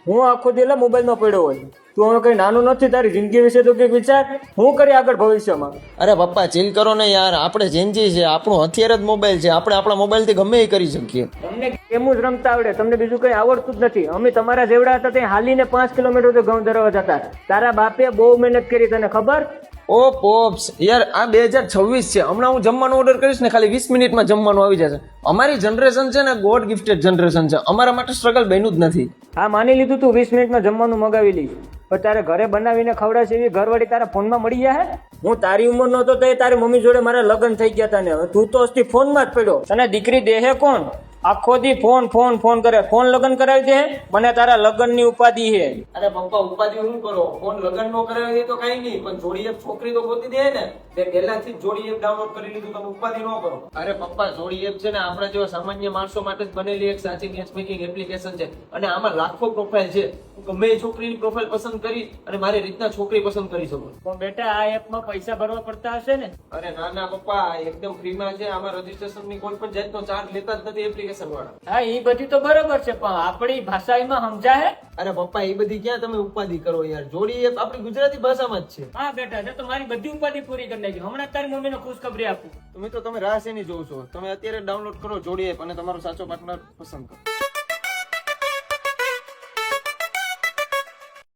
હું આખો દિવસ મોબાઈલમાં પડ્યો હોય. તું હવે કઈ નાનું નથી, તારી જિંદગી વિશે તો કંઈક વિચાર. હું કરી આગળ ભવિષ્યમાં? અરે પપ્પા ચીલ કરો ને યાર, આપણે જેનજી છે, આપણું હથિયાર જ મોબાઈલ છે, આપણે આપણા મોબાઈલથી ગમે એ કરી શકીએ. તમને ગેમ જ રમતા આવડે, તમને બીજું કઈ આવડતું જ નથી. અમે તમારા જેવડા હતા તે હાલીને 5 કિલોમીટર તો ઘઉં ધરવા જતા. તારા બાપે બહુ મહેનત કરી, તને ખબર? ઓ પોપ્સ યાર, આ 2026 છે. હમણાં હું જમવાનું ઓર્ડર કરીશ ને ખાલી 20 મિનિટમાં જમવાનું આવી જશે. અમારી જનરેશન છે ને ગોડ ગિફ્ટેડ જનરેશન છે. અમારા માટે સ્ટ્રગલ બન્યું જ નથી. હા, માની લીધું તું 20 મિનિટમાં જમવાનું મગાવી લઈશ, પણ તારે ઘરે બનાવીને ખવડાવશે એવી ઘરવાળી તારા ફોનમાં મળી જાય? હું તારી ઉંમર નો હતો તો તારી મમ્મી જોડે મારા લગ્ન થઈ ગયા હતા ને હવે તું તો અસ્તી ફોનમાં જ પડ્યો. તને દીકરી દેહે કોણ? આખો દી ફોન ફોન ફોન કરે. ફોન લગ્ન કરાવી દે મને તારા લગ્ન ની ઉપાધિ છે. અરે પપ્પા ઉપાધિ શું કરો? ફોન લગન નો કરાવે તો કઈ નહીં, પણ જોડી એપ છોકરી તો ગોતી દે ને. તે પહેલાથી જ જોડી એપ ડાઉનલોડ કરી લીધું, તમે ઉપાધિ ન કરો. અરે પપ્પા જોડી એપ છે ને આપણા જેવા સામાન્ય માણસો માટે જ બનેલી એક સાચી મેચમેકિંગ એપ્લિકેશન છે. અને આમાં લાખો પ્રોફાઇલ છે. ગમે એ છોકરીની પ્રોફાઇલ પસંદ કરી અને મારી રીતના છોકરી પસંદ કરી શકો. પણ બેટા આ એપમાં પૈસા ભરવા પડતા હશે ને? અરે ના ના પપ્પા, એકદમ ફ્રીમાં છે. આમાં રજીસ્ટ્રેશન ની કોઈ પણ જાતનો ચાર્જ લેતા જ નથી એપ્લિકેશન વાળા. હા, એ બધી તો બરોબર છે, પણ આપણી ભાષામાં સમજાય? અરે પપ્પા એ બધી ક્યાં તમે ઉપાધિ કરો યાર, જોડી એપ આપણી ગુજરાતી ભાષામાં જ છે. હા બેટા, તો મારી બધી ઉપાધિ પૂરી કરી નાખી. હમણાં તારી મમ્મીને ખુશખબરી આપું. તમે રાહ શેની જોવ છો? તમે અત્યારે ડાઉનલોડ કરો જોડી એપ અને તમારો સાચો પાર્ટનર પસંદ કરો.